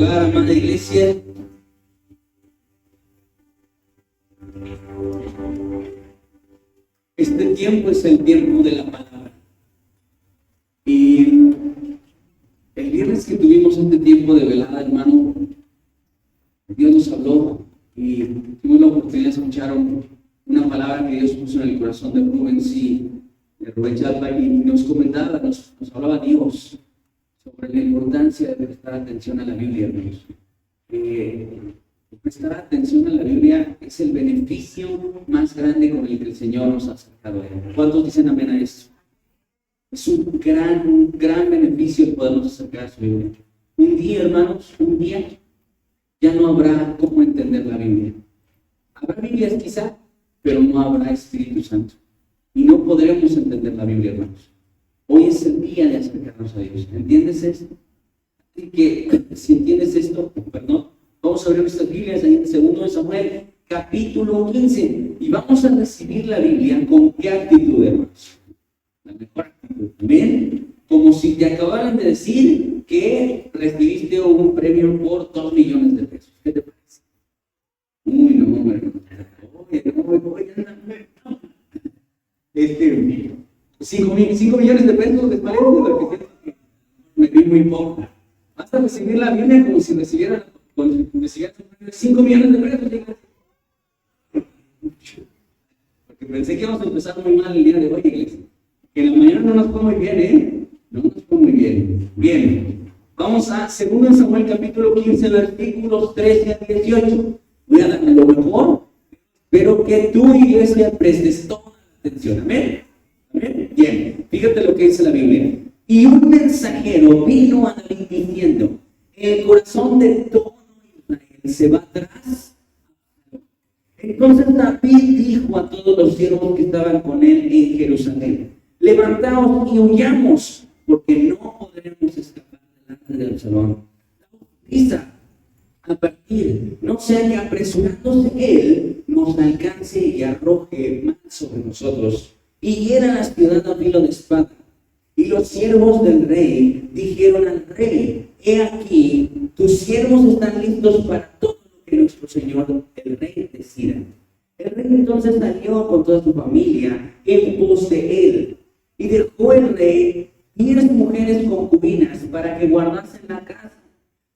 Amada iglesia, este tiempo es el tiempo de la palabra. Y el viernes que tuvimos este tiempo de velada, hermano, Dios nos habló y tuvimos la oportunidad de escuchar una palabra que Dios puso en el corazón de Rubén Chalpa, y nos comentaba, nos hablaba Dios sobre la importancia de prestar atención a la Biblia, hermanos. Prestar atención a la Biblia es el beneficio más grande con el que el Señor nos ha acercado a Él. ¿Cuántos dicen amén a esto? Es un gran beneficio el podernos acercar a su Biblia. Un día, hermanos, ya no habrá cómo entender la Biblia. Habrá Biblias quizá, pero no habrá Espíritu Santo. Y no podremos entender la Biblia, hermanos. Hoy es el día de acercarnos a Dios. ¿Entiendes esto? Así que, si entiendes esto, vamos a abrir nuestras Biblias ahí en 2 Samuel, capítulo 15. Y vamos a recibir la Biblia con qué actitud, hermanos. La mejor actitud. ¿Ven? Como si te acabaran de decir que recibiste un premio por 2 millones de pesos. ¿Qué te parece? Uy, no, hermano. Oye, anda. 5 millones de pesos, ¿les parece? Me vi muy poco. Vas a recibir la Biblia como si recibieran 5 millones de pesos. Porque pensé que íbamos a empezar muy mal el día de hoy, iglesia. Que en la mañana no nos fue muy bien, ¿eh? No nos fue muy bien. Bien. Vamos a 2 Samuel capítulo 15, versículos 13 a 18. Voy a darle lo mejor, pero que tu iglesia prestes toda la atención. Amén. Amén. Bien. Fíjate lo que dice la Biblia. Y un mensajero vino a David diciendo: el corazón de todo Israel se va atrás. Entonces David dijo a todos los siervos que estaban con él en Jerusalén: levantaos y huyamos, porque no podremos escapar delante de Absalón. Prisa a partir, no sea que apresurándose él nos alcance y arroje mal sobre nosotros y hiera la ciudad a filo de espada. Y los siervos del rey dijeron al rey: he aquí, tus siervos están listos para todo lo que nuestro señor el rey decida. El rey entonces salió con toda su familia en pos de él, y dejó el rey 10 mujeres concubinas para que guardasen la casa.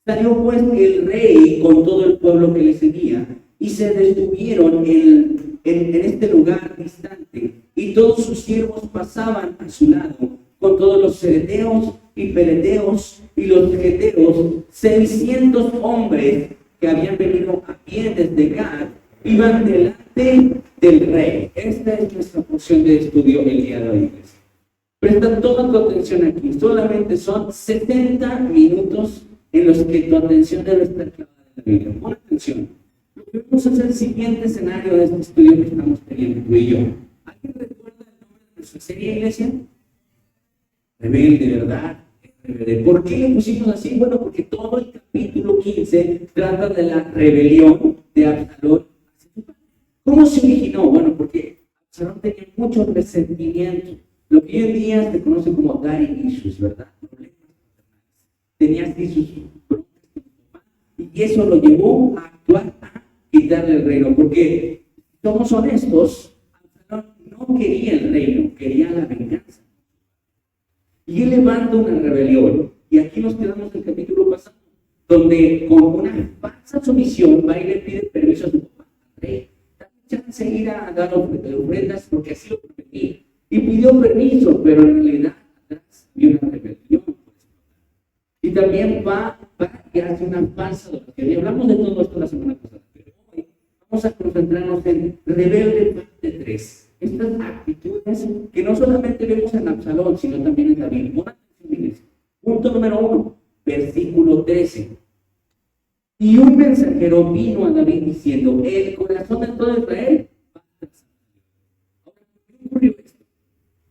Salió pues el rey con todo el pueblo que le seguía, y se detuvieron en este lugar distante, y todos sus siervos pasaban a su lado, con todos los cereteos y peleteos y los geteos, 600 hombres que habían venido a pie desde Gad, iban delante del rey. Esta es nuestra porción de estudio el día de hoy. Presta toda tu atención aquí. Solamente son 70 minutos en los que tu atención debe estar clavada en la Biblia. Pon atención. Lo que vamos a hacer es el siguiente escenario de este estudio que estamos teniendo tú y yo. ¿Alguien recuerda el nombre de nuestra serie, iglesia? Rebelde, ¿verdad? Rebelde. ¿Por qué le pusimos así? Bueno, porque todo el capítulo 15 trata de la rebelión de Absalón. ¿Cómo se originó? Bueno, porque Absalón tenía mucho resentimiento. Lo que hoy en día se conoce como daddy issues, ¿verdad? Tenía así sus broncas con su papá, y eso lo llevó a actuar, a quitarle el reino. Porque, somos honestos, Absalón no quería el reino, quería la venganza. Y él levanta una rebelión. Y aquí nos quedamos en el capítulo pasado, donde con una falsa sumisión va y le pide permiso a su papá, al rey. También chance ir a dar ofrendas porque así lo prometía. Y pidió permiso, pero en realidad atrás había una rebelión. Y también va y hace una falsa adoración. Y hablamos de todo esto la semana pasada. Pero hoy vamos a concentrarnos en rebelde parte 3. Estas actitudes que no solamente vemos en Absalón, sino también en David. Punto número 1, versículo 13. Y un mensajero vino a David diciendo: el corazón de todo Israel va a tras. Ahora, ¿por qué ocurrió esto?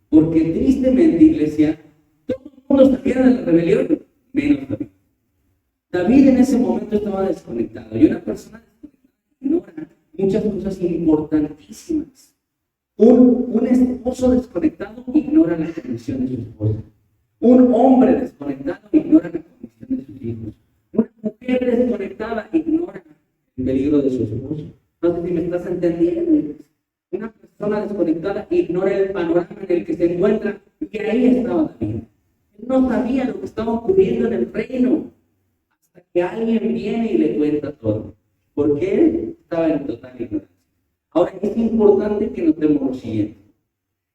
Porque tristemente, iglesia, todo el mundo sabía de la rebelión, menos David. David en ese momento estaba desconectado, y una persona desconectada ignora muchas cosas importantísimas. Un esposo desconectado ignora la condición de su esposa. Un hombre desconectado ignora la condición de sus hijos. Una mujer mujer desconectada ignora el peligro de su esposo. No sé si me estás entendiendo. Una persona desconectada ignora el panorama en el que se encuentra, y ahí estaba David. Él no sabía lo que estaba ocurriendo en el reino, hasta que alguien viene y le cuenta todo. Porque él estaba en total ignorancia. Ahora, es importante que notemos lo siguiente.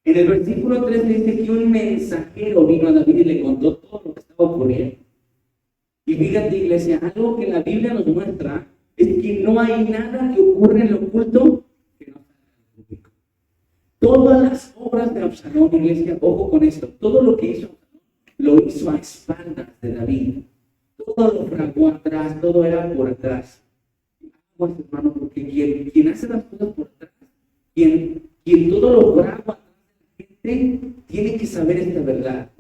En el versículo 3 dice que un mensajero vino a David y le contó todo lo que estaba ocurriendo. Y fíjate, iglesia, algo que la Biblia nos muestra es que no hay nada que ocurre en lo oculto que no salga en público. Todas las obras de Absalón, iglesia, ojo con esto, todo lo que hizo, lo hizo a espaldas de David. Todo lo fraguó atrás, todo era por atrás. Pues, hermano, porque quien hace las cosas por atrás, quien todo lo fragua atrás de la gente, tiene que saber esta verdad.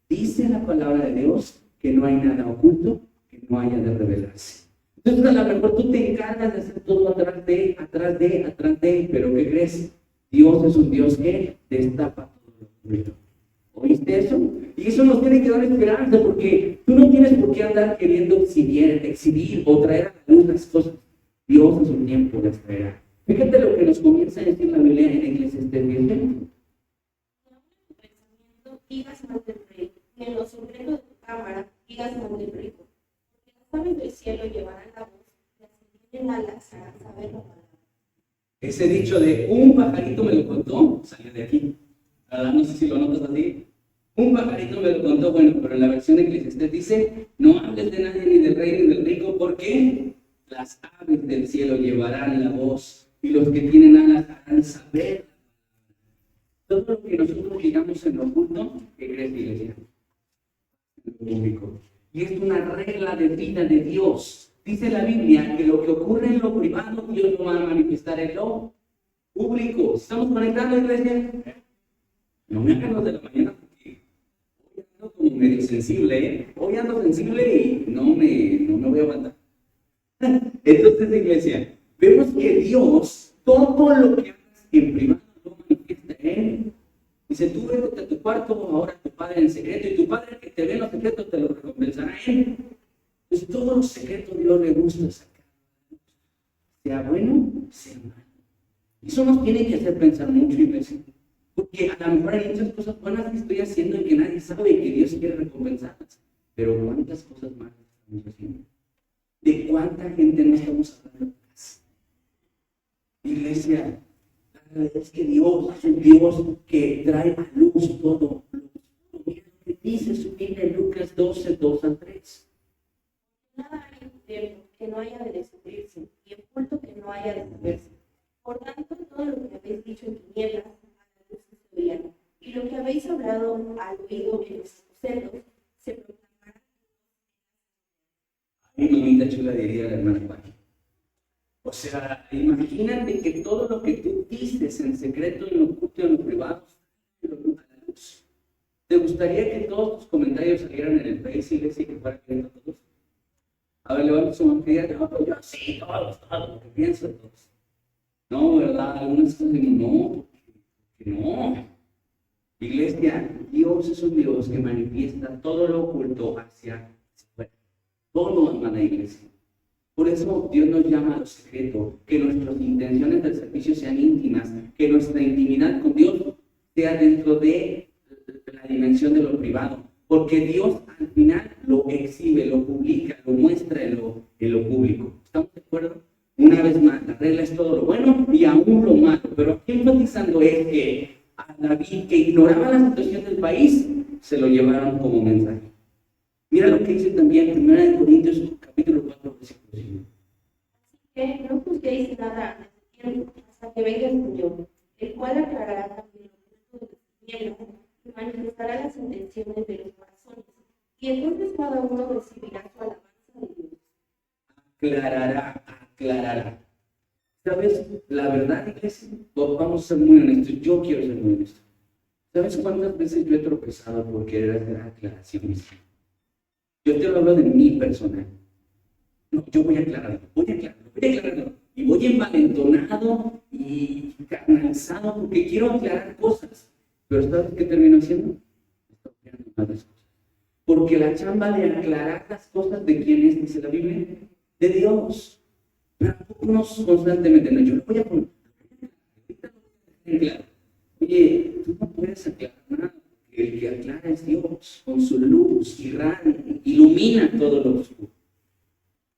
Dice la palabra de Dios que no hay nada oculto que no haya de revelarse. Entonces, a lo mejor tú te encargas de hacer todo atrás de, pero ¿qué crees? Dios es un Dios que destapa todo lo oculto. ¿Oíste eso? Y eso nos tiene que dar esperanza, porque tú no tienes por qué andar queriendo exhibir o traer a la luz las cosas. Dios en su tiempo las traerá. Fíjate lo que nos comienza a decir la Biblia en Eclesiastés 10:20. Digas mal del rey, y en lo secreto de tu cámara digas mal del rico. Porque las aves del cielo llevarán la voz, y las que tienen alas harán saber la palabra. Ese dicho de un pajarito me lo contó, salió de aquí. No sé si lo notas así. Un pajarito me lo contó, bueno, pero en la versión de Eclesiastés dice, no hables de nadie, ni del rey, ni del rico, porque las aves del cielo llevarán la voz, y los que tienen alas harán saber. Todo lo que nosotros digamos en lo oculto, ¿qué crees, iglesia? En lo público. Y es una regla de vida de Dios. Dice la Biblia que lo que ocurre en lo privado, Dios lo va a manifestar en lo público. ¿Estamos conectados, iglesia? No me hagan los de la mañana, porque hoy ando como medio sensible, ¿eh? Hoy ando sensible y no me voy a aguantar. Entonces, iglesia, vemos que Dios, todo lo que hagas en privado, lo manifiesta en Él. Dice, tú vete a tu cuarto, ahora tu Padre en secreto, y tu Padre que te ve en los secretos te lo recompensará a Él. Entonces, todos los secretos Dios le gusta sacar. Sea bueno, sea malo. Eso nos tiene que hacer pensar mucho, iglesia. Porque a lo mejor hay muchas cosas buenas que estoy haciendo y que nadie sabe y que Dios quiere recompensarlas. Pero ¿cuántas cosas malas estamos haciendo? ¿De cuánta gente no estamos hablando? Iglesia, la realidad es que Dios es un Dios que trae a luz todo. Mira lo que dice su Biblia en Lucas 12:2-3. Nada hay eterno que no haya de descubrirse, y oculto que no haya de saberse. Por tanto, todo lo que habéis dicho en tinieblas, a la luz se veía, y lo que habéis hablado al oído en los aposentos, se proclamará. Mi mamita chula diría la hermana Juan. O sea, imagínate que todo lo que tú dices en secreto, en lo oculto, en lo privado, lo a la luz. ¿Te gustaría que todos tus comentarios salieran en el Face y les que fueran viendo todos? A ver, levanta su mano y diga, no, pues yo sí, todos, lo que pienso todos. No, ¿verdad? Algunas cosas no, porque no. Iglesia, Dios es un Dios que manifiesta todo lo oculto hacia afuera. Todo lo ama la iglesia. Por eso Dios nos llama a lo secreto, que nuestras intenciones del servicio sean íntimas, que nuestra intimidad con Dios sea dentro de la dimensión de lo privado, porque Dios al final lo exhibe, lo publica, lo muestra en lo público. ¿Estamos de acuerdo? Una vez más, la regla es todo lo bueno y aún lo malo, pero aquí enfatizando es que a David, que ignoraba la situación del país, se lo llevaron como mensaje. Mira lo que dice también 1 Corintios capítulo 4, versículo 5. Así que no juzguéis nada antes de tiempo, hasta que venga el Señor, el cual aclarará también los puntos de las tinieblas y manifestará las intenciones de los corazones. Y entonces cada uno recibirá su alabanza de Dios. Aclarará. ¿Sabes? La verdad, iglesia, vamos a ser muy honestos. Yo quiero ser muy honesto. ¿Sabes cuántas veces yo he tropezado por querer hacer aclaraciones? Yo te hablo de mi personal. No, yo voy a aclararlo. Y voy envalentonado y canalizado porque quiero aclarar cosas. Pero ¿sabes qué termino haciendo? Estoy creando más cosas. Porque la chamba de aclarar las cosas de quién es, dice la Biblia, de Dios. Pero ¿a poco nos constantemente? No, yo lo voy a poner claro. Oye, tú no puedes aclarar nada. El que aclara es Dios, con su luz, irradia, ilumina todo lo oscuro.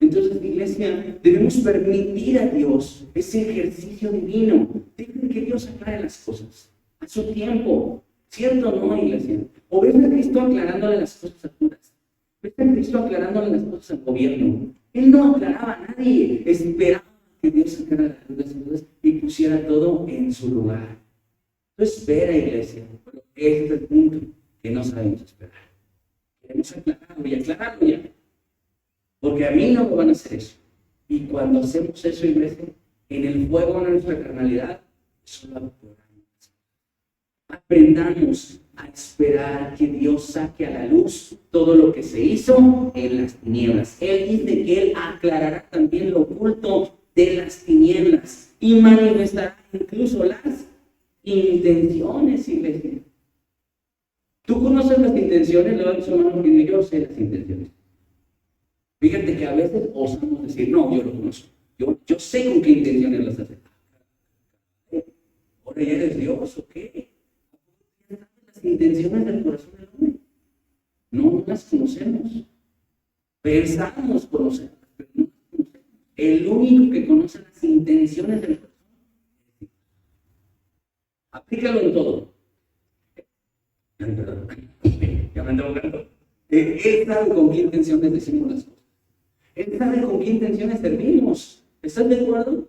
Entonces, iglesia, debemos permitir a Dios ese ejercicio divino. Dejen que Dios aclare las cosas a su tiempo. ¿Cierto o no, iglesia? O ves a Cristo aclarándole las cosas a Judas. Ves a Cristo aclarándole las cosas al gobierno. Él no aclaraba a nadie. Esperaba que Dios sacara las dudas y pusiera todo en su lugar. No espera, iglesia. Pero ese es el punto que no sabemos esperar. Queremos aclararlo ya. Porque a mí no me van a hacer eso. Y cuando hacemos eso, iglesia, en el fuego de nuestra carnalidad, eso lo apuramos. Aprendamos a esperar que Dios saque a la luz todo lo que se hizo en las tinieblas. Él dice que Él aclarará también lo oculto de las tinieblas y manifestará incluso las intenciones, iglesia. ¿Tú conoces las intenciones? Levanta su mano y yo sé las intenciones. Fíjate que a veces osamos decir, no, yo lo conozco. Yo sé con qué intenciones las hace. ¿Ahora ya eres Dios o qué? Las intenciones del corazón del hombre. No las conocemos. Pensamos conocerlas, pero no las conocemos. El único que conoce las intenciones del corazón. Aplícalo en todo. Perdón. Ya me ando buscando. Él sabe con qué intenciones decimos las cosas. Él sabe con qué intenciones servimos. ¿Estás de acuerdo?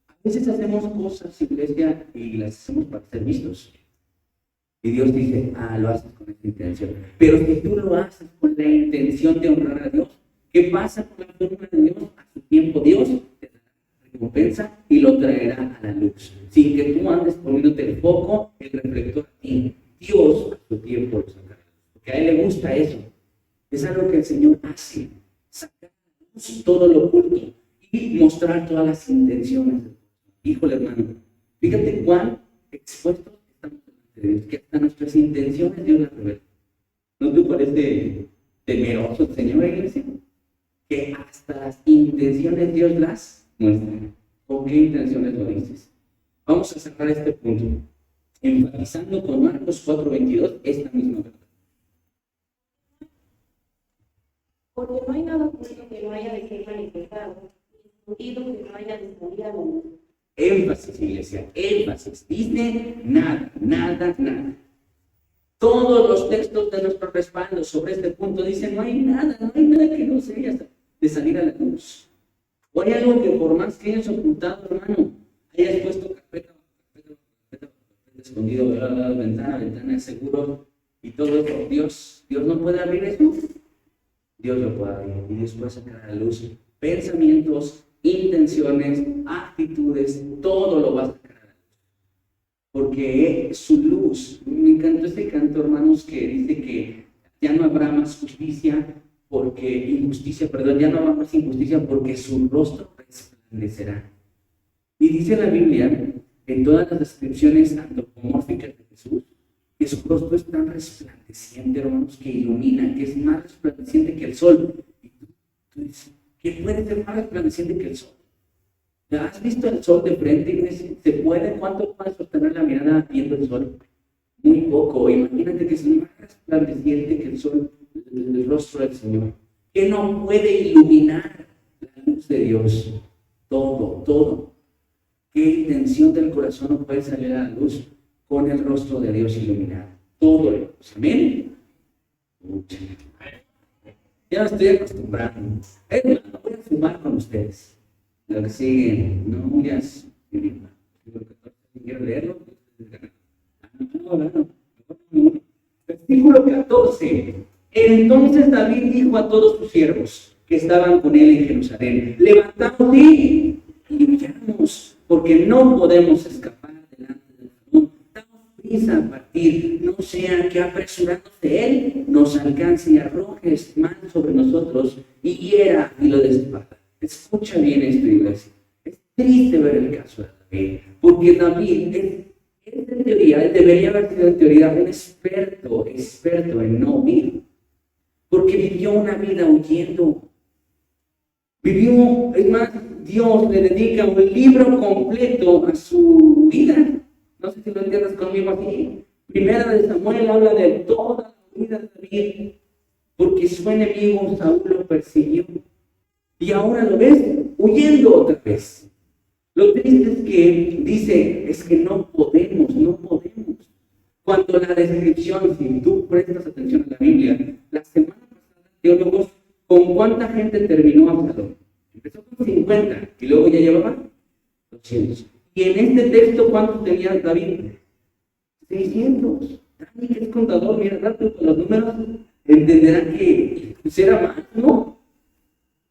A veces hacemos cosas, iglesia, y las hacemos para ser vistos. Y Dios dice, lo haces con esta intención. Pero si tú lo haces con la intención de honrar a Dios, ¿qué pasa con la fórmula de Dios? A su tiempo Dios te dará recompensa y lo traerá a la luz. Sin que tú andes poniéndote el foco, el reflector a ti. Dios a su tiempo lo sacará. Porque a Él le gusta eso. Es algo que el Señor hace. Sacar a la luz todo lo oculto y mostrar todas las intenciones. Híjole, hermano, fíjate cuán expuestos estamos delante de Dios, que hasta nuestras intenciones Dios las revela. ¿No te parece temeroso el Señor, iglesia? Que hasta las intenciones Dios las muestra. ¿Con qué intenciones lo dices? Vamos a cerrar este punto, enfatizando con Marcos 4:22 esta misma verdad. Porque no hay nada oculto que no haya de ser manifestado, ni escondido que no haya de salir a la luz. Énfasis, iglesia, énfasis. Dice nada. Todos los textos de nuestro respaldo sobre este punto dicen no hay nada que no sea de salir a la luz. O hay algo que por más que hayas ocultado, hermano, hayas puesto carpeta, escondido, ventana, seguro, y todo eso, Dios no puede abrir eso. Dios lo puede abrir y Dios puede sacar a la luz pensamientos, intenciones, actitudes, todo lo va a sacar a la luz. Porque su luz, me encantó este canto, hermanos, que dice que ya no habrá más ya no habrá más injusticia porque su rostro resplandecerá. Y dice la Biblia, en todas las descripciones antropomórficas de Jesús, que su rostro es tan resplandeciente, hermanos, que ilumina, que es más resplandeciente que el sol. Y tú dices, ¿qué puede ser más resplandeciente que el sol? ¿Has visto el sol de frente? ¿Se puede? ¿Cuánto puede sostener la mirada viendo el sol? Muy poco. Imagínate que es más resplandeciente que el sol, el rostro del Señor. Que no puede iluminar la luz de Dios. Todo. ¿Qué intención del corazón no puede salir a la luz con el rostro de Dios iluminado? Todo. ¿Amén? Ya me estoy acostumbrando. Hermano, voy a fumar con ustedes. Lo que siguen, no, ya es. Quiero leerlo. No. Versículo 14. Entonces David dijo a todos sus siervos que estaban con él en Jerusalén: levantaos y huyamos, porque no podemos escapar delante del Señor. Damos prisa a partir, no sea que apresurándose él nos alcance y arroje mal sobre nosotros y hiera a filo de espada. Escucha bien esto, iglesia. Es triste ver el caso de David, porque David en teoría, él debería haber sido en teoría un experto en no huir. porque vivió una vida huyendo. Vivió, es más, Dios le dedica un libro completo a su vida. No sé si lo entiendes conmigo aquí. Primera de Samuel habla de toda la vida de David, porque su enemigo Saúl lo persiguió. Y ahora lo ves huyendo otra vez. Lo triste es que dice, es que no podemos. Cuando la descripción, si tú prestas atención a la Biblia, la semana pasada, teólogos, ¿con cuánta gente terminó Absalón? Empezó con 50 y luego ya llevaba 200. Y en este texto, ¿cuántos tenía David? 600. Dani, que es contador, mira, rápido con los números, entenderá que era más, ¿no?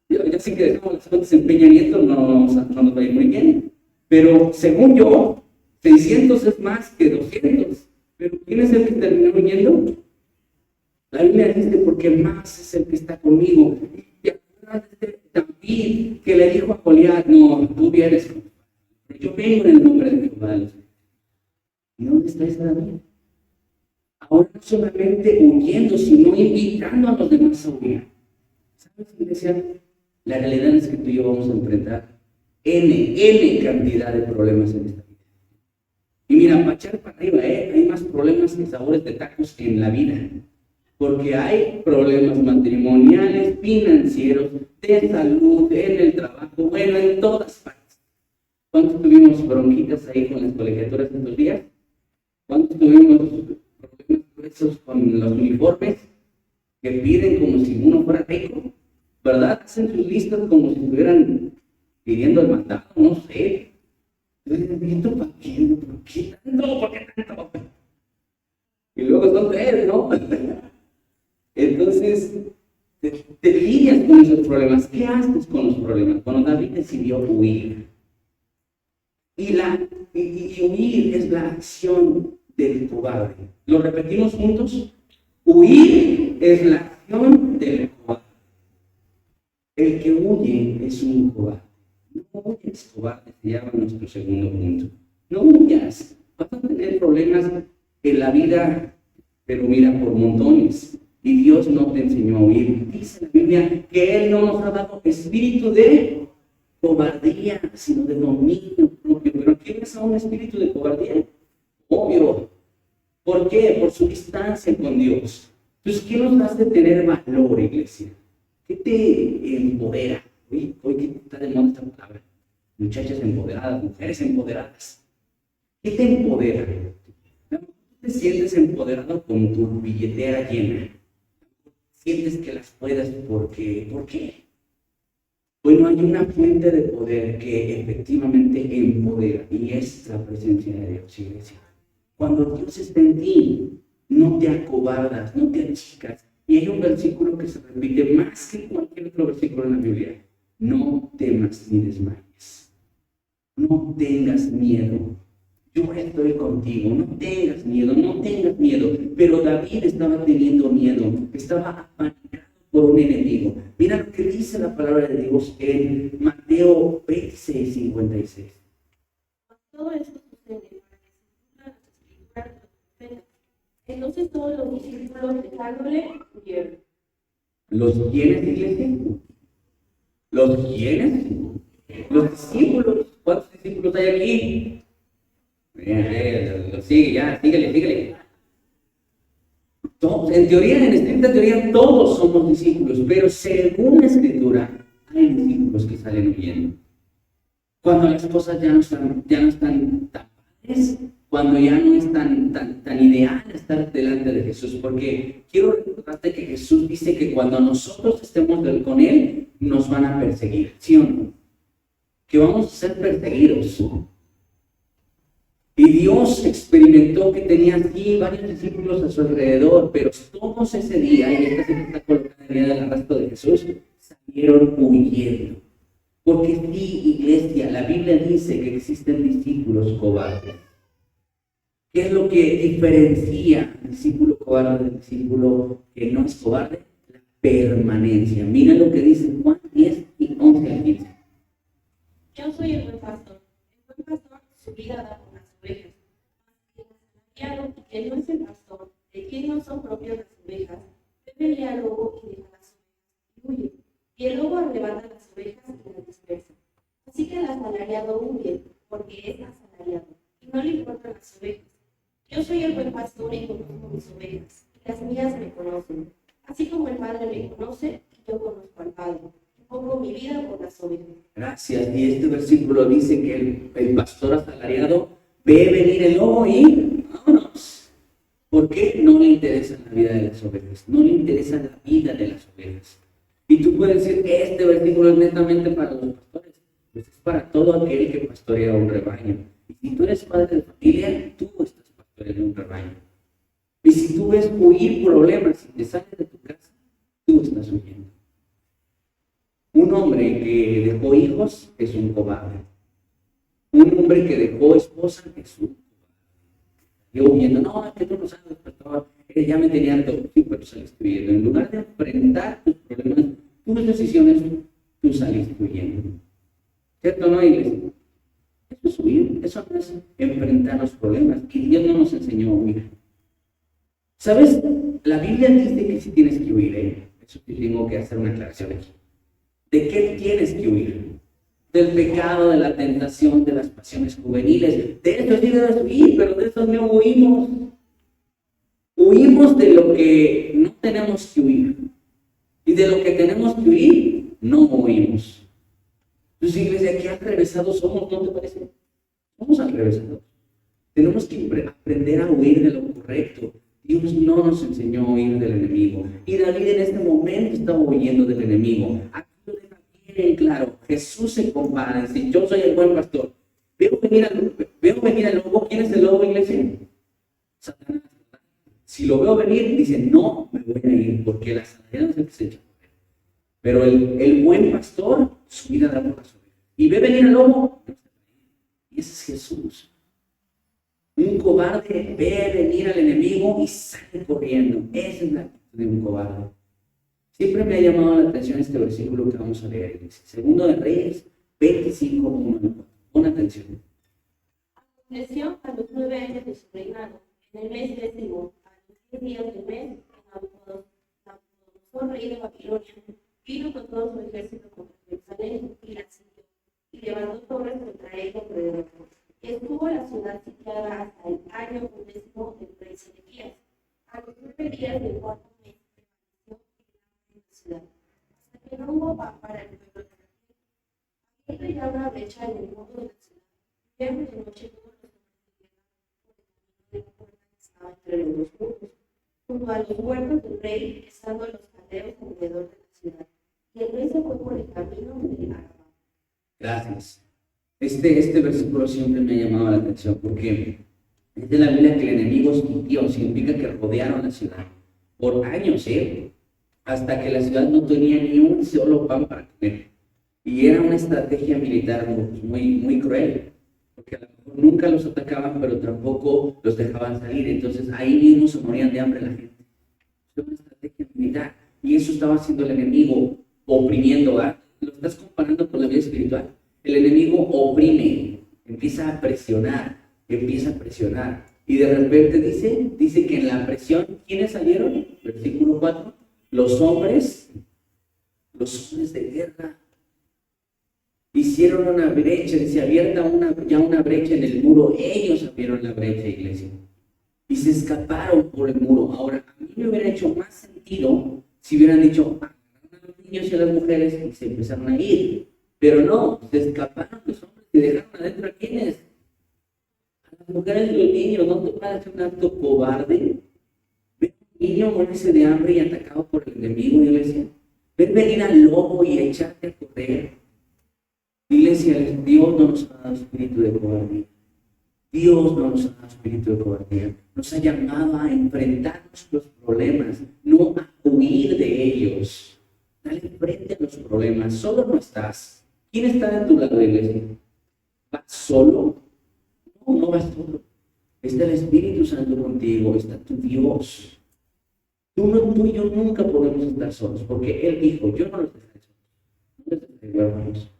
Ya sé que dejamos las cuentas en Peña Nieto, no nos va a ir muy bien. Pero según yo, 600 es más que 200. Pero ¿quién es el que terminó huyendo? La Biblia dice, porque más es el que está conmigo. Y acuérdate de David, que le dijo a Goliat, no, tú vienes, pero yo vengo en el nombre de Jehová. ¿Y dónde está ese David? Ahora no solamente huyendo, sino invitando a los demás a huir. ¿Sabes, iglesia? La realidad es que tú y yo vamos a enfrentar N cantidad de problemas en esta vida. Y mira, para echar para arriba, hay más problemas que sabores de tacos en la vida. Porque hay problemas matrimoniales, financieros, de salud, en el trabajo, bueno, en todas partes. ¿Cuántos tuvimos bronquitas ahí con las colegiaturas estos días? ¿Cuántos tuvimos problemas gruesos con los uniformes que piden como si uno fuera rico? ¿Verdad? Hacen sus listas como si estuvieran pidiendo el mandato, no sé. ¿Esto para qué? ¿Por qué tanto? ¿Por qué tanto? Y luego son tres, ¿no? Entonces, te lidias con esos problemas. ¿Qué haces con los problemas? Bueno, David decidió huir. Y huir es la acción del cobarde. ¿Lo repetimos juntos? Huir es la acción del cobarde. El que huye es un cobarde. No huyas, cobarde, se llama nuestro segundo punto. No huyas. Vas a tener problemas en la vida, pero mira, por montones. Y Dios no te enseñó a huir. Dice la Biblia que Él no nos ha dado espíritu de cobardía, sino de dominio propio. Pero ¿quién es a un espíritu de cobardía? Obvio. ¿Por qué? Por su distancia con Dios. Entonces, ¿qué nos hace tener valor, iglesia? ¿Qué te empodera? Hoy que está de moda esta palabra. Muchachas empoderadas, mujeres empoderadas. ¿Qué te empodera? ¿Te sientes empoderado con tu billetera llena? ¿Sientes que las puedes porque? ¿Por qué? Bueno, hay una fuente de poder que efectivamente empodera y es la presencia de Dios, iglesia. Cuando Dios está en ti, no te acobardas, no te achicas. Y hay un versículo que se repite más que cualquier otro versículo en la Biblia. No temas ni desmayes. No tengas miedo. Yo estoy contigo. No tengas miedo, no tengas miedo. Pero David estaba teniendo miedo. Estaba apanicado por un enemigo. Mira lo que dice la palabra de Dios en Mateo 26:56. Todo esto sucede para que se cumplan las escrituras de los profetas. Entonces todos los discípulos dejándole huyeron. ¿Los quiénes, iglesia? ¿Los quiénes? Los discípulos. ¿Cuántos discípulos hay aquí? Sigue ya, síguele. Todos, en teoría, en estricta teoría, todos somos discípulos, pero según la Escritura, hay discípulos que salen huyendo. Cuando las cosas ya no están tan padres, cuando ya no es tan ideal estar delante de Jesús, porque quiero recordarte que Jesús dice que cuando nosotros estemos con Él, nos van a perseguir, ¿sí o no? Que vamos a ser perseguidos. Y Dios experimentó que tenía aquí varios discípulos a su alrededor, pero todos ese día, y esta cita está colocada en el día del arrastro de Jesús, salieron huyendo. Porque sí, iglesia, la Biblia dice que existen discípulos cobardes. ¿Qué es lo que diferencia al discípulo cobarde del discípulo que no es cobarde? La permanencia. Mira lo que dice Juan 10:11-15. Yo soy el buen pastor. El buen pastor su vida da por las ovejas. El asalariado, que no es el pastor, de quien no son propias las ovejas, debe ir al lobo y asalariado huye, porque es asalariado, y no le importan las ovejas. Yo soy el buen pastor y conozco mis ovejas, y las mías me conocen. Así como el Padre me conoce, y yo conozco al Padre, y pongo mi vida por las ovejas. Gracias. Y este versículo dice que el pastor asalariado ve venir el lobo y vámonos. ¿Por qué? No le interesa la vida de las ovejas, no le interesa la vida de las ovejas. Y tú puedes decir que este versículo es netamente para los pastores, pues es para todo aquel que pastorea un rebaño. Y si tú eres padre de familia, tú estás pastoreando un rebaño. Y si tú ves huir problemas y te sales de tu casa, tú estás huyendo. Un hombre que dejó hijos es un cobarde. Un hombre que dejó esposa es un cobarde. Yo huyendo, no, es que tú no sabes, pastor, ya me tenía harto. Sí, pero saliste huyendo. En lugar de enfrentar tus problemas, tus decisiones, tú saliste huyendo. ¿Cierto o no, iglesia? Eso es huir, eso no es enfrentar los problemas. Y Dios no nos enseñó a huir. ¿Sabes? La Biblia dice que sí tienes que huir, ¿eh? Eso sí tengo que hacer una aclaración aquí. ¿De qué tienes que huir? Del pecado, de la tentación, de las pasiones juveniles. De eso sí debes huir, pero de eso no huimos. Huimos de lo que no tenemos que huir. Y de lo que tenemos que huir, no huimos. Entonces, iglesia, qué atrevesados somos, ¿no te parece? Somos atrevesados. Tenemos que aprender a huir de lo correcto. Dios no nos enseñó a huir del enemigo. Y David en este momento estaba huyendo del enemigo. Aquí lo deja bien claro. Jesús se compara, dice, yo soy el buen pastor. Veo venir al lobo. ¿Quién es el lobo, iglesia? Satanás. Si lo veo venir, dice, no me voy a ir, porque la sanidad es el que se echa a correr. Pero el buen pastor, su vida da por las ovejas. Y ve venir al lobo, y ese es Jesús. Un cobarde ve venir al enemigo y sale corriendo. Esa es la actitud de un cobarde. Siempre me ha llamado la atención este versículo que vamos a leer. Segundo de Reyes 25, 1. Pon atención. Aconteció a los 9 años de su reinado, en el mes 10º, a los 10 días del mes, Nabucodonosor, rey de Babilonia, vino con todo su ejército contra Jerusalén y la sitió, y levantó torres contra ella alrededor. Estuvo la ciudad sitiada hasta el año 10 del rey Sedequías. A los 9 días del cuarto mes permaneció en la ciudad, hasta que no hubo pan para el pueblo de la tierra. Había ya una brecha en el muro de la ciudad. Viernes de noche todos los hombres de guerra por el camino de la puerta que estaba entre los dos muros, junto a los huertos del rey, estando los caldeos alrededor de la ciudad. Y el rey se fue por el camino del Arabá. Gracias. Este versículo siempre me ha llamado la atención porque es de la Biblia que el enemigo sitió, significa que rodearon la ciudad por años, hasta que la ciudad no tenía ni un solo pan para comer. Y era una estrategia militar muy cruel, porque a lo mejor nunca los atacaban, pero tampoco los dejaban salir. Entonces ahí mismo se morían de hambre la gente. Es una estrategia militar. Y eso estaba haciendo el enemigo, oprimiendo. Lo estás comparando con la vida espiritual. El enemigo oprime, empieza a presionar. Y de repente dice que en la presión, ¿quiénes salieron? Versículo 4, los hombres de guerra. Hicieron una brecha, dice, abierta ya una brecha en el muro. Ellos abrieron la brecha, iglesia. Y se escaparon por el muro. Ahora, a mí me hubiera hecho más sentido si hubieran dicho, agarraron a los niños y a las mujeres y se empezaron a ir. Pero no, se escaparon los hombres y dejaron adentro a quienes. A las mujeres y los niños. ¿No te parece un acto cobarde? Ver un niño morirse de hambre y atacado por el enemigo, iglesia. Ver venir al lobo y echarte a correr. Iglesia, Dios no nos ha dado espíritu de cobardía. Dios no nos ha dado espíritu de cobardía. Nos ha llamado a enfrentarnos los problemas, no a huir de ellos. Dale frente a los problemas. Solo no estás. ¿Quién está de tu lado, iglesia? ¿Vas solo? No vas solo. Está el Espíritu Santo contigo, está tu Dios. Tú y yo nunca podemos estar solos, porque Él dijo, yo no los dejaré solos. No los dejaré huérfanos.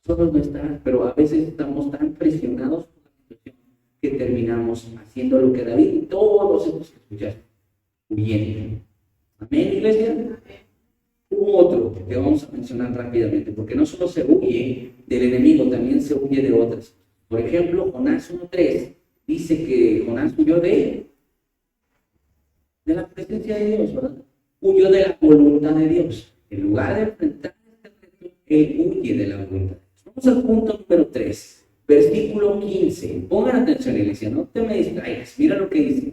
Solos no estás, pero a veces estamos tan presionados por la situación que terminamos haciendo lo que David y todos estos que escuchaste, huyendo. Amén, iglesia. Hubo otro que vamos a mencionar rápidamente, porque no solo se huye del enemigo, también se huye de otras. Por ejemplo, Jonás 1:3 dice que Jonás huyó de la presencia de Dios, ¿verdad? Huyó de la voluntad de Dios. En lugar de enfrentar este reto, él huye de la voluntad de Dios. Vamos al punto número 3, versículo 15. Pongan atención, iglesia, no te me distraigas. Mira lo que dice.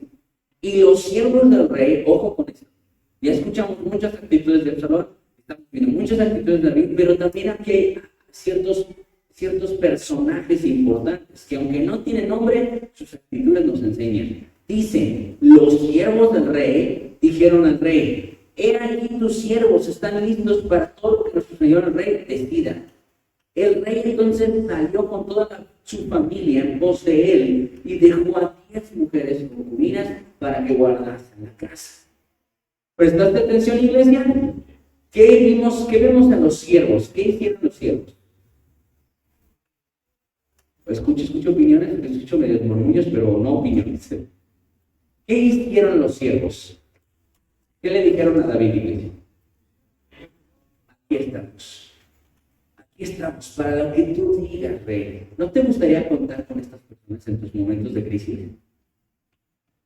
Y los siervos del rey, ojo con esto. Ya escuchamos muchas actitudes de Absalón, estamos viendo muchas actitudes de David, pero también aquí hay ciertos personajes importantes que, aunque no tienen nombre, sus actitudes nos enseñan. Dice, los siervos del rey dijeron al rey: he aquí tus siervos están listos para todo lo que nuestro señor el rey decida. El rey entonces salió con toda su familia en pos de él y dejó a 10 mujeres concubinas para que guardasen la casa. ¿Prestaste atención, iglesia? ¿Qué vemos en los siervos? ¿Qué hicieron los siervos? Escucho opiniones, escucho medios murmullos, pero no opiniones. ¿Qué hicieron los siervos? ¿Qué le dijeron a David, iglesia? Aquí estamos, para lo que tú digas, rey. ¿No te gustaría contar con estas personas en tus momentos de crisis?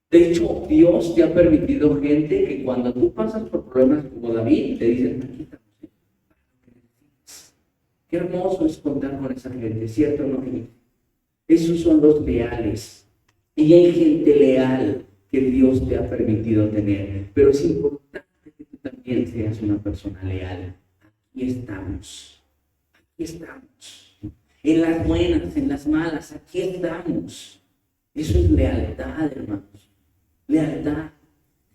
De hecho, Dios te ha permitido gente que cuando tú pasas por problemas como David, te dicen: aquí estamos. Qué hermoso es contar con esa gente, ¿cierto o no? Esos son los leales. Y hay gente leal que Dios te ha permitido tener. Pero es importante que tú también seas una persona leal. Aquí estamos. En las buenas, en las malas, aquí estamos. Eso es lealtad, hermanos. Lealtad.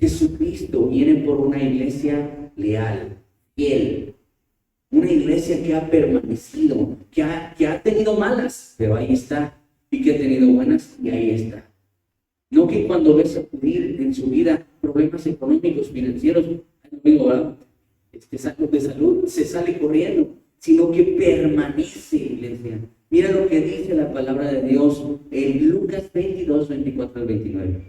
Jesucristo viene por una iglesia leal, fiel. Una iglesia que ha permanecido, que ha tenido malas, pero ahí está. Y que ha tenido buenas, y ahí está. No que cuando ves acudir en su vida problemas económicos, financieros, amigo, ¿verdad? De salud, se sale corriendo, sino que permanece, iglesia. Mira lo que dice la palabra de Dios en Lucas 22, 24 al 29.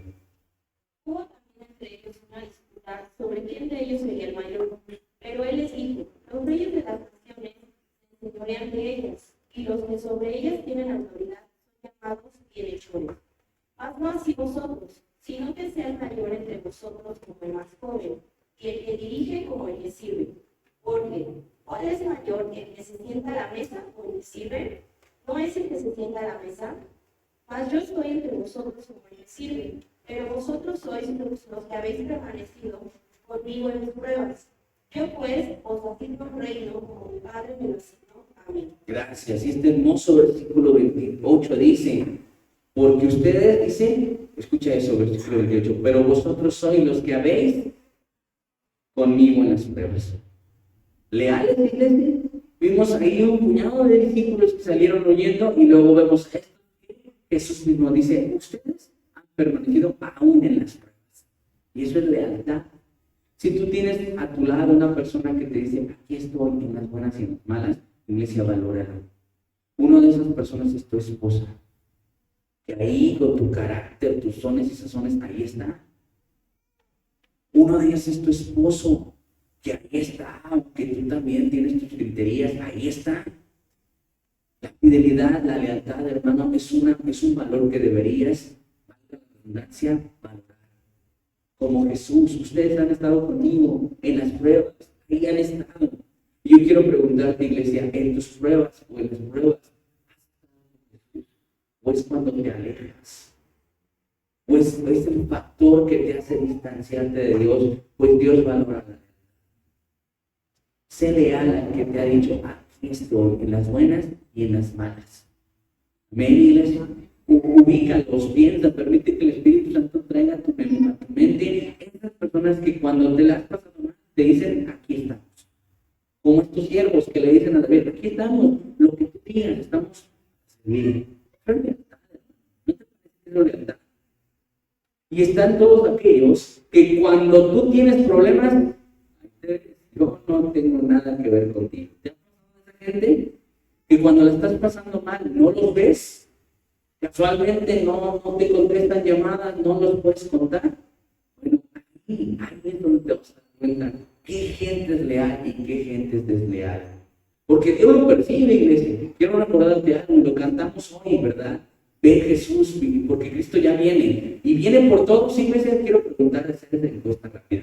Hubo también entre ellos una disputa sobre quién de ellos sería el mayor, pero él les dijo: los reyes de las naciones se enseñorean de ellas, y los que sobre ellas tienen autoridad son llamados bienhechores. Mas no así vosotros, sino que sea el mayor entre vosotros como el más joven, y el que dirige como el que sirve. Porque, ¿cuál es mayor, el que se sienta a la mesa o el que sirve? ¿No es el que se sienta a la mesa? Mas yo estoy entre vosotros como el que sirve. Pero vosotros sois los que habéis permanecido conmigo en mis pruebas. Yo pues os asigno un reino como mi Padre me lo asignó a mí. Gracias. Y este hermoso versículo 28 dice: porque ustedes, dice, escucha eso, versículo 28, pero vosotros sois los que habéis conmigo en las pruebas. ¿Leales, iglesia? Vimos ahí un puñado de discípulos que salieron huyendo y luego vemos esto. Jesús mismo dice: ustedes permanecido aún en las pruebas. Y eso es lealtad. Si tú tienes a tu lado una persona que te dice: aquí estoy en las buenas y en las malas, iglesia, valóralo. Una de esas personas es tu esposa, que ahí con tu carácter, tus dones y sazones, ahí está. Uno de ellas es tu esposo, que ahí está, aunque tú también tienes tus criterias, ahí está. La fidelidad, la lealtad, hermano, es un valor que deberías valorar. Como Jesús, ustedes han estado conmigo en las pruebas, ahí han estado. Y yo quiero preguntarte, iglesia, en tus pruebas o en las pruebas, o es cuando te alejas, pues es el factor que te hace distanciarte de Dios, pues Dios valora la lealtad. Sé leal al que te ha dicho: aquí estoy en las buenas y en las malas. Amén, iglesia. Ubícalos, piensa, permite que el Espíritu Santo traiga a tu mente esas personas que cuando te las pasas mal te dicen: aquí estamos. Como estos siervos que le dicen a David: aquí estamos, lo que tú digas, estamos a servir. Es lealtad, ¿no te parece lealtad? Y están todos aquellos que cuando tú tienes problemas, yo no tengo nada que ver contigo. ¿Te ha pasado esa gente que cuando la estás pasando mal no los ves? Casualmente no te contestan llamadas, no los puedes contar. Bueno, ahí es donde te vas a dar cuenta qué gente es leal y qué gente es desleal. Porque Dios lo percibe, iglesia. Quiero recordarte algo, lo cantamos hoy, ¿verdad? Ve Jesús, porque Cristo ya viene. Y viene por todos, iglesia. Quiero preguntar, hacer esta encuesta rápida.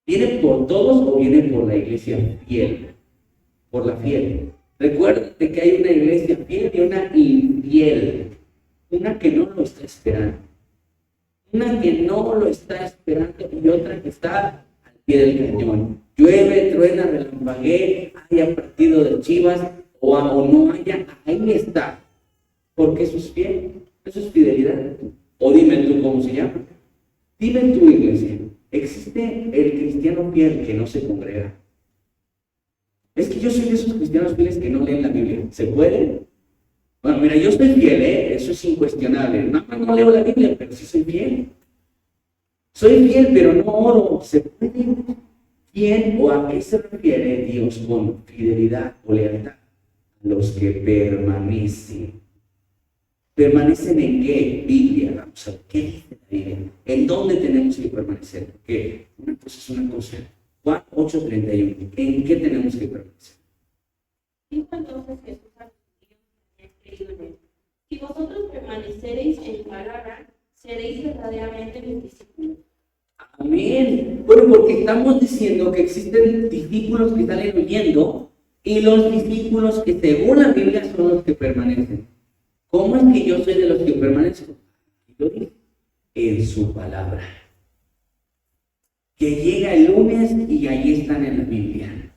¿Viene por todos o viene por la iglesia fiel? Por la fiel. Recuérdate que hay una iglesia fiel y una infiel. Una que no lo está esperando. Una que no lo está esperando y otra que está al pie del cañón. Llueve, truena, relampaguee, haya partido de Chivas o no haya, ahí está. Porque eso es fiel, eso es fidelidad. O dime tú cómo se llama. Dime tú, iglesia, ¿existe el cristiano fiel que no se congrega? Es que yo soy de esos cristianos fieles que no leen la Biblia. ¿Se puede? Bueno, mira, yo soy fiel, eso es incuestionable. No leo la Biblia, pero sí soy fiel. Soy fiel, pero no oro. ¿Se puede? ¿Quién o a qué se refiere Dios con fidelidad o lealtad? Los que permanecen. ¿Permanecen en qué? Biblia. Vamos a ver, ¿qué dice la Biblia? ¿En dónde tenemos que permanecer? Porque una cosa es una cosa. Juan 8:31. ¿En qué tenemos que permanecer? Dijo entonces Jesús a los judíos que habían creído en él: si vosotros permaneceréis en mi palabra, seréis verdaderamente mis discípulos. Amén. Bueno, porque estamos diciendo que existen discípulos que salen huyendo y los discípulos que según la Biblia son los que permanecen. ¿Cómo es que yo soy de los que permanezco? Lo dice en su palabra. Que llega el lunes y ahí están en la Biblia.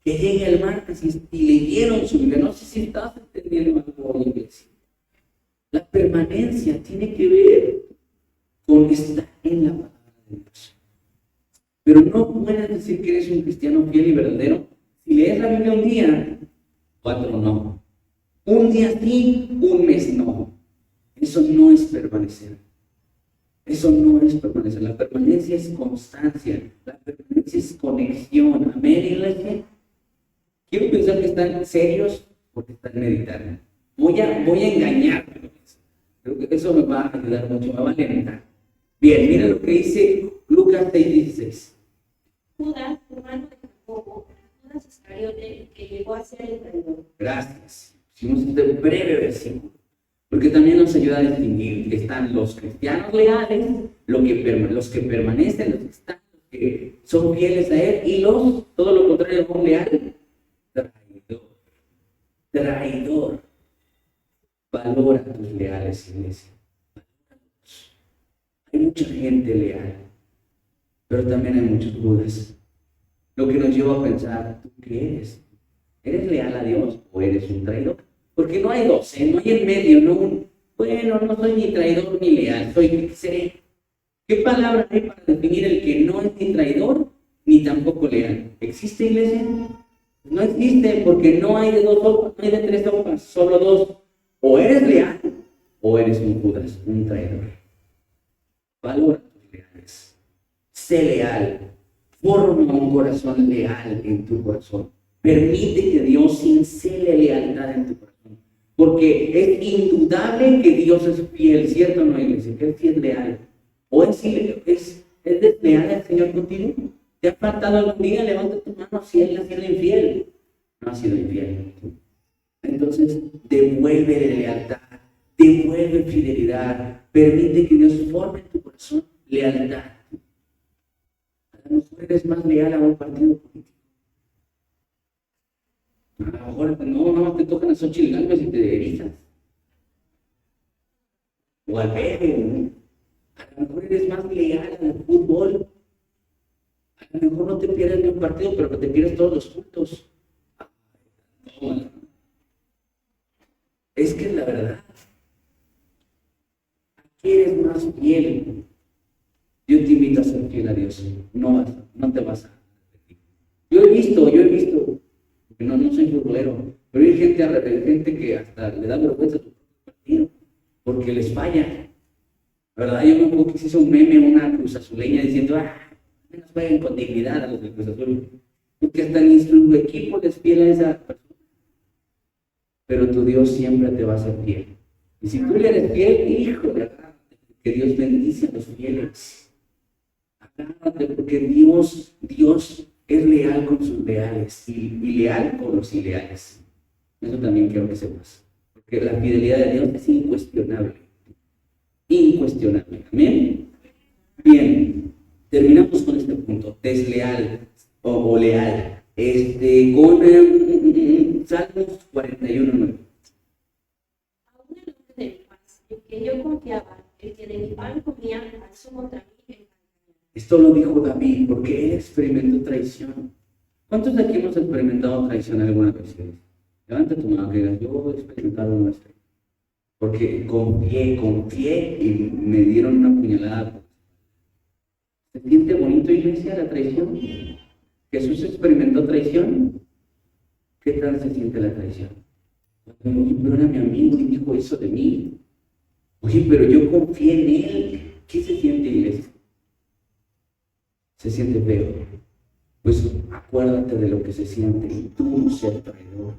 Que llega el martes y leyeron su Biblia. No sé si estás entendiendo algo, iglesia. La permanencia tiene que ver con estar en la palabra de Dios. Pero no puedes decir que eres un cristiano fiel y verdadero si lees la Biblia un día, 4 no. Un día sí, un mes no. Eso no es permanecer. Eso no es permanecer. La permanencia es constancia. La permanencia es conexión. Amén, iglesia. Quiero pensar que están serios porque están meditando. Voy a engañarme. Creo que eso me va a ayudar mucho, me va a alentar. Bien, mira lo que dice Lucas 6:16. Judas, hermano de Jacobo, Judas Iscariote, que llegó a ser el traidor. Gracias. Hicimos este breve versículo, porque también nos ayuda a distinguir que están los cristianos leales, los que permanecen, los que están, los que son fieles a Él, y todo lo contrario, un leal, traidor. Valora a tus leales, iglesia. Hay mucha gente leal, pero también hay muchos Judas. Lo que nos lleva a pensar, ¿tú qué eres? ¿Eres leal a Dios o eres un traidor? Porque no hay dos, no hay en medio, bueno, no soy ni traidor ni leal, ¿qué seré? ¿Qué palabra hay para definir el que no es ni traidor ni tampoco leal? ¿Existe, iglesia? No existe, porque no hay de dos sopas, no hay de tres sopas, solo dos. O eres leal o eres un Judas, un traidor. Valora tus leales. Sé leal. Forma un corazón leal en tu corazón. Permite que Dios cincele lealtad en tu corazón. Porque es indudable que Dios es fiel, ¿cierto o no, iglesia? Que Él sí es leal. ¿O es desleal el Señor contigo? ¿Te ha faltado algún día? Levanta tu mano si Él ha sido infiel. No ha sido infiel. Entonces, devuelve lealtad, devuelve fidelidad, permite que Dios forme en tu corazón lealtad. A lo mejor eres más leal a un partido político. A lo mejor no te tocan a Xochitl Gálvez y te erizas. O al Pepe, ¿no? A lo mejor eres más leal al fútbol. A lo mejor no te pierdes ni un partido, pero te pierdes todos los cultos. Es que es la verdad. Aquí eres más fiel. Yo te invito a ser fiel a Dios. No te vas a repetir. Yo he visto, porque no soy futbolero, pero hay gente que hasta le da vergüenza a tu partido, porque les falla. ¿Verdad? Yo me acuerdo que se hizo un meme, una Cruz Azuleña diciendo, menos jueguen con dignidad a los de Cruz Azul, porque hasta ni su equipo les fiel a esa persona. Pero tu Dios siempre te va a ser fiel. Y si tú le eres fiel, híjole, que Dios bendice a los fieles. Agárrate, porque Dios es leal con sus leales y leal con los ileales. Eso también quiero que sepas. Porque la fidelidad de Dios es incuestionable. Incuestionable. ¿Amén? Bien, terminamos con este punto. Desleal o leal. Con Salmos 41:9. Aún el hombre de mi paz, en que yo confiaba, el que de mi pan comía, alzó contra mí el mal. Esto lo dijo David porque él experimentó traición. ¿Cuántos de aquí hemos experimentado traición alguna vez? Levanta tu mano que digas, yo he experimentado una traición. Porque confié y me dieron una puñalada. ¿Se siente bonito, iglesia, la traición? ¿Jesús experimentó traición? ¿Qué tal se siente la traición? Oye, pero era mi amigo y dijo eso de mí. Oye, pero yo confié en él. ¿Qué se siente, iglesia? Se siente feo. Pues acuérdate de lo que se siente y tú ser traidor.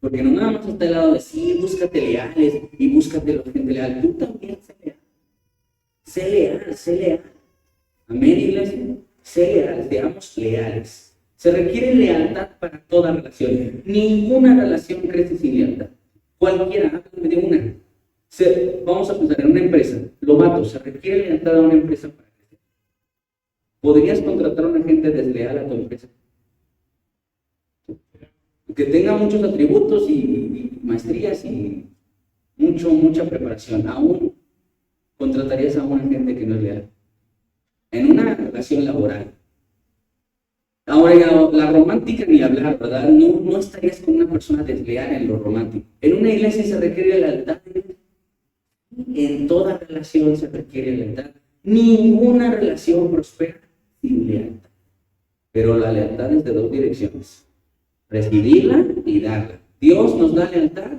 Porque no nada más está el lado de sí, búscate leales y búscate la gente leal. Tú también sé leal. Sé leal, sé leal. Amén, iglesia. Sé leal, seamos leales. Se requiere lealtad para toda relación. Ninguna relación crece sin lealtad. Cualquiera, háblame de una. Vamos a pensar en una empresa. Lo mato, se requiere lealtad a una empresa para crecer. ¿Podrías contratar a una gente desleal a tu empresa? Que tenga muchos atributos y maestrías y mucha preparación. Aún contratarías a una gente que no es leal. En una relación laboral. Ahora, la romántica ni hablar, ¿verdad? No estarías con una persona desleal en lo romántico. En una iglesia se requiere lealtad. En toda relación se requiere lealtad. Ninguna relación prospera sin lealtad. Pero la lealtad es de dos direcciones. Recibirla y darla. Dios nos da lealtad.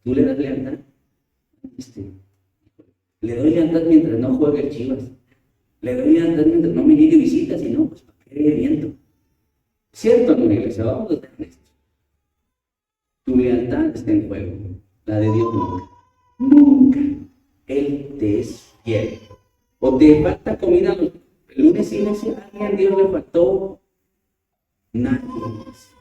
¿Tú le das lealtad? Le doy lealtad mientras no juegue el Chivas. Le doy lealtad mientras no me llegue visitas y no, pues para qué viento. ¿Cierto, no, iglesia? Vamos a tener esto. Tu lealtad está en juego. La de Dios nunca. Nunca. Él te es fiel. O te falta comida el lunes y no sé, a alguien Dios le faltó. Nadie más.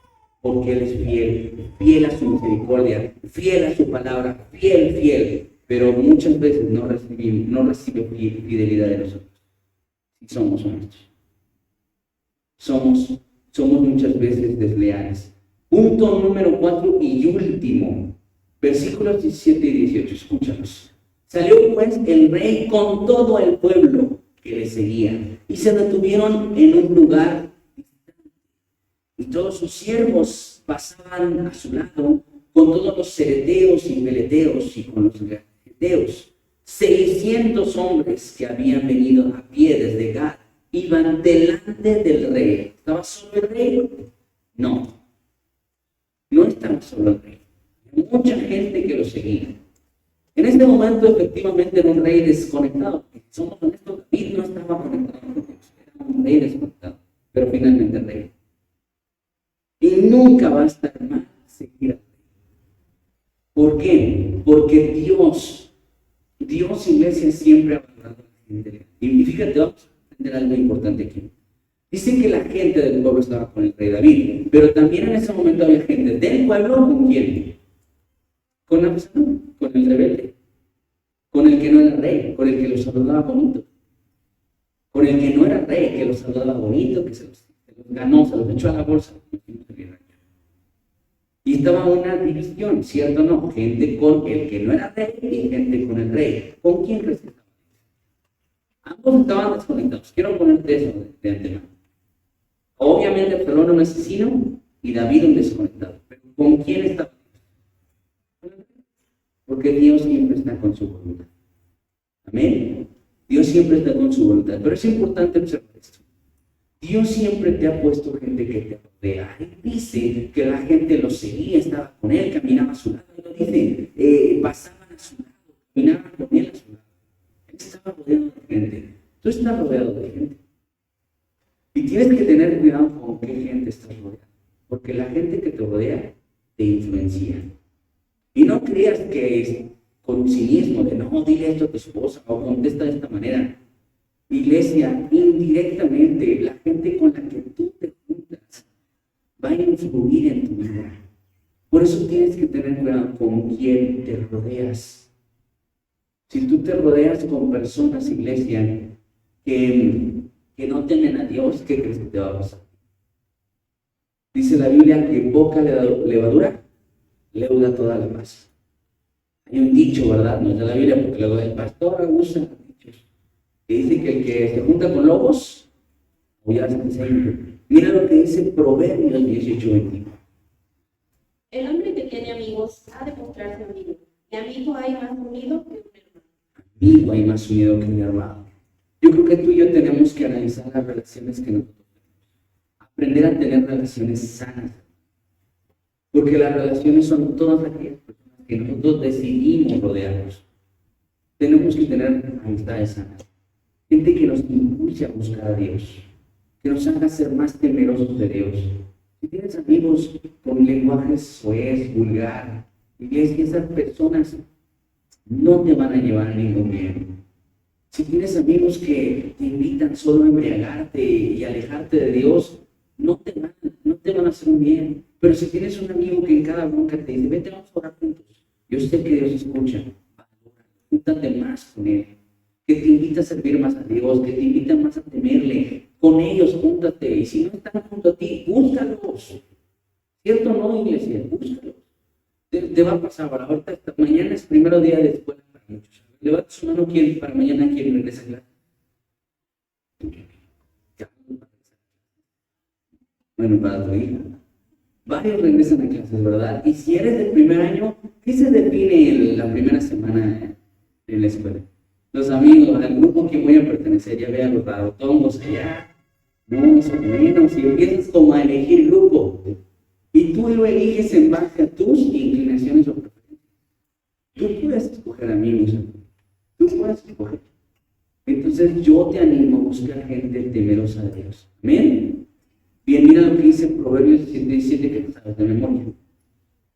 Porque Él es fiel. Fiel a su misericordia. Fiel a su palabra. Fiel. Pero muchas veces no recibe fidelidad de nosotros. Si somos honestos. Somos muchas veces desleales. Punto número 4 y último. Versículos 17 y 18. Escúchanos. Salió pues el rey con todo el pueblo que le seguía y se detuvieron en un lugar y todos sus siervos pasaban a su lado con todos los cereteos y peleteos y con los gateos. 600 hombres que habían venido a pie desde Gad iban delante del rey. ¿Estaba solo el rey? No estaba solo el rey. Había mucha gente que lo seguía. En este momento efectivamente era un rey desconectado. Somos honestos, David no estaba conectado con Dios. Era un rey desconectado, pero finalmente rey. Y nunca va a estar mal seguir al rey. ¿Por qué? Porque Dios, iglesia, siempre ha valorado a la gente. Y fíjate, vamos a entender algo importante aquí. Dicen que la gente del pueblo estaba con el rey David, pero también en ese momento había gente del pueblo, ¿con quién? Con Absalón, con el rebelde, con el que no era rey, con el que lo saludaba bonito, con el que no era rey, que lo saludaba bonito, que se los ganó, se los echó a la bolsa. Y estaba una división, ¿cierto o no? Gente con el que no era rey y gente con el rey. ¿Con quién crees que estaban? Ambos estaban desconectados. Quiero ponerte eso de antemano. Obviamente Absalón un asesino y David un desconectado. Pero ¿con quién estaba? Porque Dios siempre está con su voluntad. Amén. Dios siempre está con su voluntad. Pero es importante observar esto. Dios siempre te ha puesto gente que te rodea. Él dice que la gente lo seguía, estaba con él, caminaba a su lado. Él lo dice, pasaban a su lado, caminaban con él a su lado. Él estaba rodeado de gente. Tú estás rodeado de gente. Y tienes que tener cuidado con qué gente estás rodeado. Porque la gente que te rodea te influencia. Y no creas que es con cinismo de no, dile esto a tu esposa o contesta de esta manera. Iglesia, indirectamente, la gente con la que tú te juntas va a influir en tu vida. Por eso tienes que tener cuidado con quién te rodeas. Si tú te rodeas con personas, iglesia, que no temen a Dios, ¿qué crees que te va a pasar? Dice la Biblia que poca levadura leuda toda la masa. Hay un dicho, ¿verdad? No es de la Biblia, porque luego el pastor usa dichos. Que dice que el que se junta con lobos, aullar se enseña. Mira lo que dice Proverbios 18:21. El hombre que tiene amigos ha de mostrarse amigo, y amigo hay más unido que un hermano. Amigo hay más unido que un hermano. Yo creo que tú y yo tenemos que analizar las relaciones que nosotros tenemos. Aprender a tener relaciones sanas. Porque las relaciones son todas aquellas personas que nosotros decidimos rodearnos. Tenemos que tener amistades sanas. Gente que nos impulse a buscar a Dios. Que nos haga ser más temerosos de Dios. Si tienes amigos con lenguaje soez, vulgar, iglesia, esas personas no te van a llevar a ningún bien. Si tienes amigos que te invitan solo a embriagarte y alejarte de Dios, no te van a hacer un bien. Pero si tienes un amigo que en cada bronca te dice, vete, vamos a orar juntos. Yo sé que Dios escucha. Júntate más con Él. Que te invita a servir más a Dios, que te invita más a temerle. Con ellos, júntate. Y si no están junto a ti, búscalos. ¿Cierto o no, iglesia? Búscalos. Te va a pasar. Ahorita, mañana es el primer día de escuela para muchos. Levanta su mano quien para mañana quien regresa a clase. Bueno, para tu hija. Varios regresan a clases, ¿verdad? Y si eres del primer año, ¿qué se define la primera semana en la escuela? Los amigos, al grupo que voy a pertenecer, ya vean los rarotongos allá, más o menos, y empiezas como a elegir grupo. Y tú lo eliges en base a tus inclinaciones o preferencias. Tú puedes escoger amigos, tú puedes escoger. Entonces yo te animo a buscar gente temerosa de Dios. ¿Amén? Bien, mira lo que dice Proverbios 17, que sabes de memoria.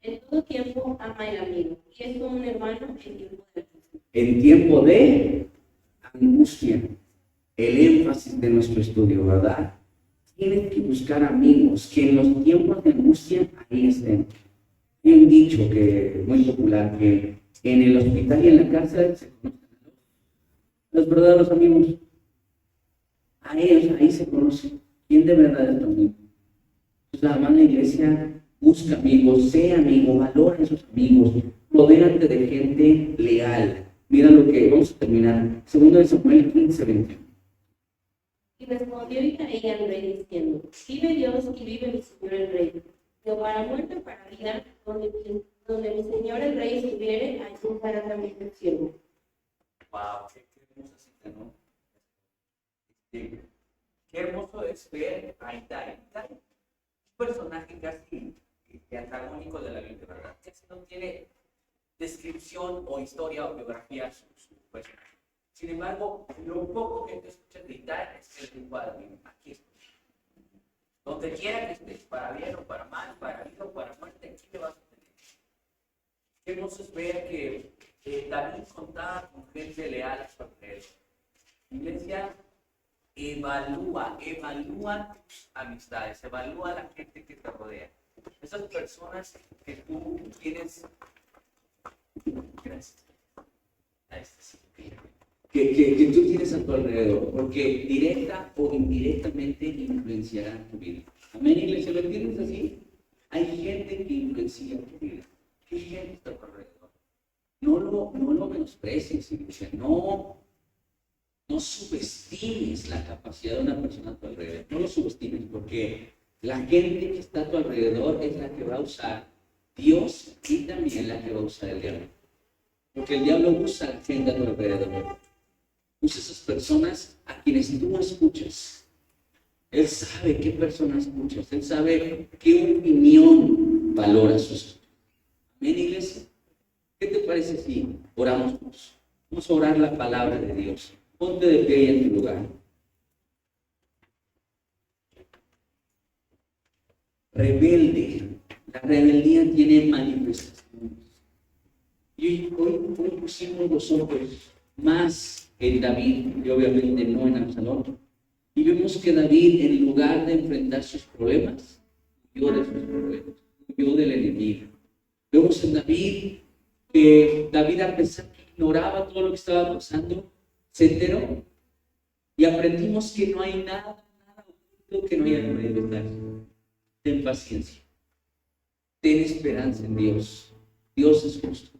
En todo tiempo ama el amigo, y es como un hermano en tiempo de angustia. En tiempo de angustia, el énfasis de nuestro estudio, ¿verdad? Tienes que buscar amigos que en los tiempos de angustia ahí estén. Hay un dicho que muy popular, que en el hospital y en la cárcel se conocen los verdaderos amigos. A ellos ahí se conocen. ¿Quién de verdad es tu amigo? Pues la amada iglesia busca amigos, sé amigo, valora a esos amigos, rodéate de gente leal. Mira lo que vamos a terminar. Segundo de Samuel 15:21. Y respondió Isaí al rey diciendo, vive Dios y vive mi señor el rey. Yo para muerte o para vida, donde mi señor el rey estuviere, allí estará también el siervo. Wow, qué hermosa cita, ¿no? Qué hermoso es ver a Itai. Itai, un personaje casi antagónico de la Biblia, ¿verdad? Casi no tiene descripción o historia o biografía su personaje. Sin embargo, lo poco que te escuchas de Itai es que el cuadro, aquí estoy. Donde quiera que estés, para bien o para mal, para vida o para muerte, aquí te vas a tener. Qué hermoso es ver que David contaba con gente leal a su alrededor. Iglesia, evalúa tus amistades, evalúa a la gente que te rodea. Esas personas que tú tienes, gracias, que tú tienes a tu alrededor, porque directa o indirectamente influenciarán tu vida. Amén, iglesia, ¿lo entiendes así? Hay gente que influencia tu vida. ¿Qué gente está a tu alrededor? No lo menosprecies, iglesia, no subestimes la capacidad de una persona a tu alrededor. No lo subestimes, porque la gente que está a tu alrededor es la que va a usar Dios y también la que va a usar el diablo. Porque el diablo usa a la gente a tu alrededor. Usa esas personas a quienes tú escuchas. Él sabe qué persona escuchas. Él sabe qué opinión valora sus. Amén, iglesia. ¿Qué te parece si oramos juntos? Vamos a orar la palabra de Dios. Ponte de pie en tu lugar. Rebelde. La rebeldía tiene manifestaciones. Y hoy pusimos los ojos más en David y obviamente no en Absalón. Y vemos que David, en lugar de enfrentar sus problemas, huyó de sus problemas, huyó del enemigo. Vemos en David que David, a pesar que ignoraba todo lo que estaba pasando, se enteró y aprendimos que no hay nada oculto que no haya de manifestarse. Ten paciencia, ten esperanza en Dios. Dios es justo.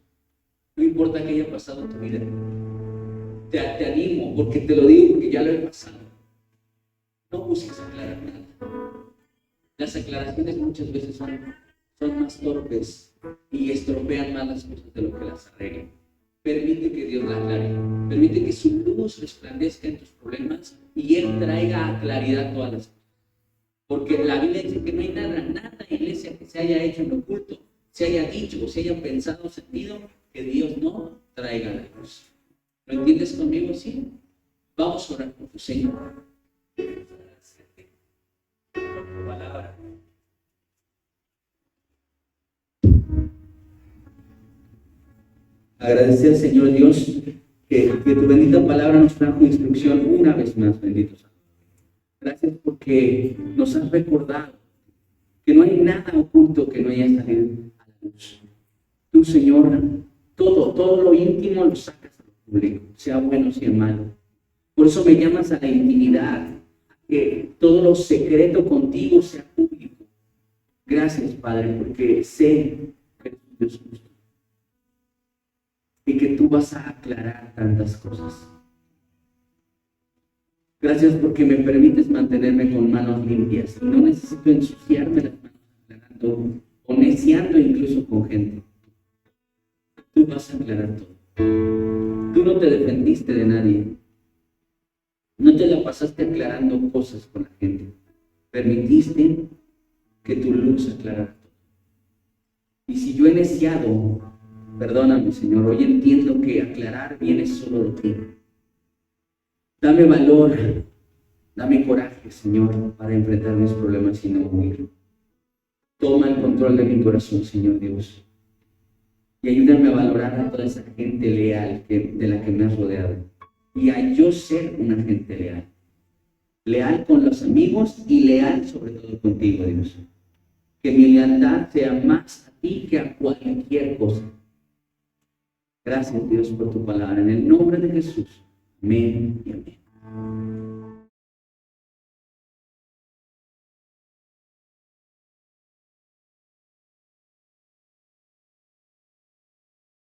No importa que haya pasado en tu vida. Te animo, porque te lo digo, porque ya lo he pasado. No busques aclarar nada. Las aclaraciones muchas veces son más torpes y estropean más las cosas de lo que las arreglan. Permite que Dios las aclare. Permite que su luz resplandezca en tus problemas y Él traiga claridad a todas las cosas. Porque la Biblia dice que no hay nada, iglesia, que se haya hecho en lo oculto, se haya dicho o se haya pensado o sentido, que Dios no traiga la luz. ¿Lo entiendes conmigo? Sí. Vamos a orar por tu Señor. Palabra. Agradecer al Señor Dios que tu bendita palabra nos trajo instrucción una vez más, bendito Santo. Gracias porque nos has recordado que no hay nada oculto que no haya salido a la luz. Tú, Señor, todo lo íntimo lo sacas a lo público, sea bueno, sea malo. Por eso me llamas a la intimidad, a que todo lo secreto contigo sea público. Gracias, Padre, porque sé que eres un Dios justo y que tú vas a aclarar tantas cosas. Gracias porque me permites mantenerme con manos limpias y no necesito ensuciarme las manos aclarando o neciando incluso con gente. Tú vas a aclarar todo. Tú no te defendiste de nadie. No te la pasaste aclarando cosas con la gente. Permitiste que tu luz aclarara todo. Y si yo he neciado, perdóname, Señor, hoy entiendo que aclarar viene solo de ti. Dame valor, dame coraje, Señor, para enfrentar mis problemas y no huir. Toma el control de mi corazón, Señor Dios. Y ayúdame a valorar a toda esa gente leal de la que me has rodeado. Y a yo ser una gente leal. Leal con los amigos y leal sobre todo contigo, Dios. Que mi lealtad sea más a ti que a cualquier cosa. Gracias, Dios, por tu palabra. En el nombre de Jesús. Amén y amén.